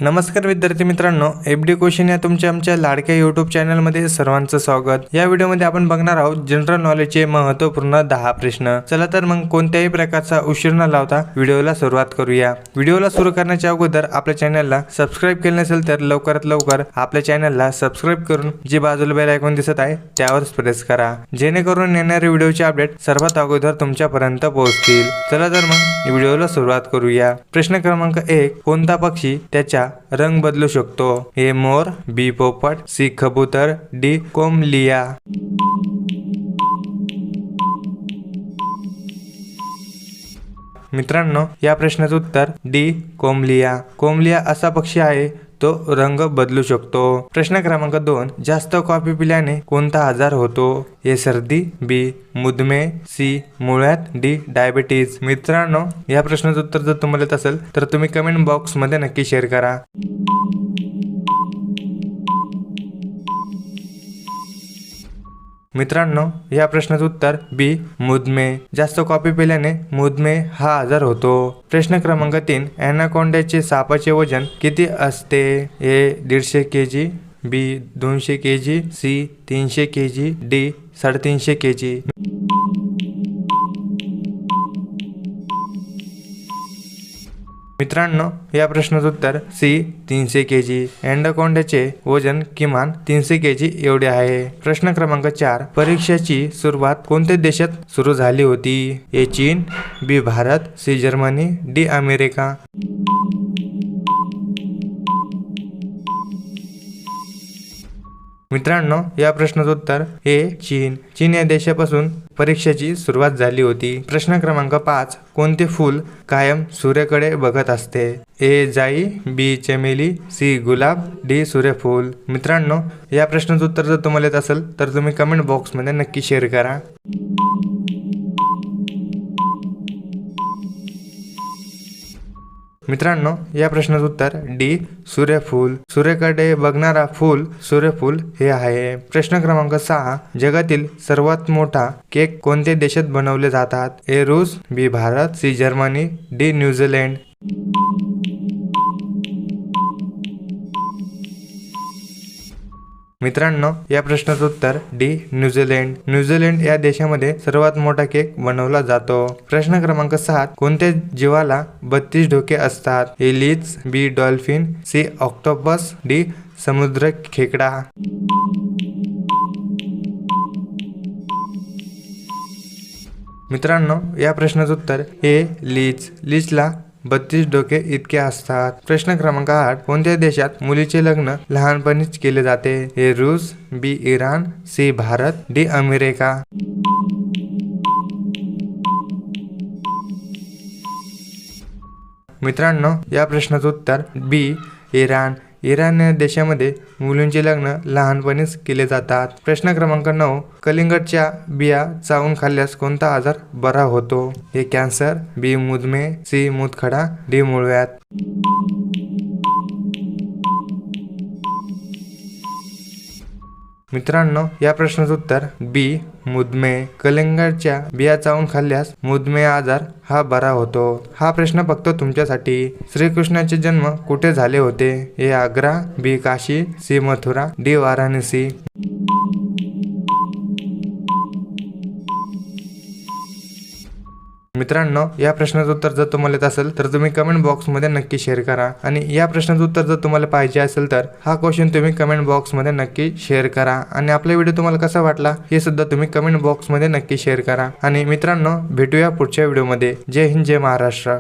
नमस्कार विद्यार्थी मित्रांनो, एफडी क्वेश्चन या तुमच्या आमच्या लाडक्या यूट्यूब चॅनलमध्ये सर्वांचं स्वागत। या व्हिडिओमध्ये आपण बघणार आहोत जनरल नॉलेजचे महत्त्वपूर्ण 10 प्रश्न। चला तर मग कोणत्याही प्रकारचा उशीर न लावता व्हिडिओला सुरुवात करूया। व्हिडिओला सुरू करण्याच्या अगोदर आपल्या चॅनलला सबस्क्राइब केले नसेल तर लवकरात लवकर आपल्या चॅनलला सबस्क्राइब करून जी बाजूला बेल आयकॉन दिसत आहे त्यावर प्रेस करा, जेणेकरून येणारे व्हिडिओचे अपडेट सर्वात अगोदर तुमच्यापर्यंत पोहोचतील। चला तर मग व्हिडिओला सुरुवात करूया। प्रश्न क्रमांक 1, कोणता पक्षी त्याच्या रंग बदलू शकतो? ए मोर, बी पोपट, सी कबूतर, डी कोंबलिया। मित्रांनो, या प्रश्नाचं उत्तर डी कोंबलिया। कोंबलिया असा पक्षी आहे तो रंग बदलू शकतो। प्रश्न क्रमांक 2, जास्त कॉफी पिल्याने कोणता आजार होतो? ए सर्दी, बी मधुमेह, सी मुळव्याध, डी डायबिटीज। मित्रांनो, या प्रश्नाचं उत्तर जर तुम्हाला येत असेल तर तुम्ही कमेंट बॉक्स मध्ये नक्की शेअर करा। मित्रांनो, या प्रश्नाचं उत्तर बी मधुमेह। जास्त कॉफी पिल्याने मधुमेह हा आजार होतो। प्रश्न क्रमांक 3, ॲनाकोंडाचे सापाचे वजन किती असते? A 150 kg, B 200 kg, C 300 kg, D 350 kg। मित्रांनो, या प्रश्नाचं उत्तर सी 300 kg। अॅनाकोंडाचे वजन किमान 300 kg एवढे आहे। प्रश्न क्रमांक 4, परीक्षेची सुरुवात कोणत्या देशात सुरू झाली होती? ए चीन, B Bharat, C Germany, D America. मित्रांनो, या प्रश्नाचं उत्तर ए चीन। चीन या देशापासून परीक्षेची सुरुवात झाली होती। प्रश्न क्रमांक 5, कोणते फूल कायम सूर्याकडे बघत असते? ए जाई, बी चमेली, सी गुलाब, डी सूर्यफूल। मित्रांनो, या प्रश्नाचं उत्तर जर तुम्हाला येत असेल तर तुम्ही कमेंट बॉक्स मध्ये नक्की शेअर करा। मित्रांनो, या प्रश्नाचं उत्तर डी सूर्यफूल। सूर्याकडे बघणारा फूल सूर्यफूल हे आहे। प्रश्न क्रमांक 6, जगातील सर्वात मोठा केक कोणत्या देशात बनवले जातात? ए रूस, B Bharat, C Germany, D New Zealand. मित्रांनो, या प्रश्नाचं उत्तर डी न्यूझीलंड। न्यूझीलंड या देशामध्ये सर्वात मोठा केक बनवला जातो। प्रश्न क्रमांक 7, कोणत्या जीवाला 32 डोके असतात? ए लीच, बी डॉल्फिन, सी ऑक्टोपस, डी समुद्र खेकडा। मित्रांनो, या प्रश्नाचं उत्तर ए लीच। लीचला 32 डोके इतके असतात। प्रश्न क्रमांक 8, कोणत्या देशात मुलीचे लग्न लहानपणीच केले जाते? ए रूस, B Iran, C Bharat, D America. मित्रांनो, या प्रश्नाचं उत्तर बी इराण। इराण या देशामध्ये मुलींचे लग्न लहानपणीच केले जातात। प्रश्न क्रमांक 9, कलिंगडच्या बिया चावून खाल्ल्यास कोणता आजार बरा होतो? ए कॅन्सर, बी मधुमेह, सी मूतखडा, डी मुळव्याध। मित्रांनो, या प्रश्नाचं उत्तर बी मधुमेह। कलिंगडच्या बिया चावून खाल्ल्यास मधुमेह आजार हा बरा होतो। हा प्रश्न फक्त तुमच्यासाठी। श्रीकृष्णाचे जन्म कुठे झाले होते? ए आग्रा, बी काशी, सी मथुरा, डी वाराणसी। मित्रांनो, या प्रश्नाचं उत्तर जर तुम्हाला येत असेल तर तुम्ही कमेंट बॉक्स मध्ये नक्की शेअर करा। आणि या प्रश्नाचं उत्तर जर तुम्हाला पाहिजे असेल तर हा क्वेश्चन तुम्ही कमेंट बॉक्स मध्ये नक्की शेअर करा। आणि आपला व्हिडिओ तुम्हाला कसा वाटला हे सुद्धा तुम्ही कमेंट बॉक्स मध्ये नक्की शेअर करा। आणि मित्रांनो, भेटूया पुढच्या व्हिडिओ मध्ये। जय हिंद, जय महाराष्ट्र।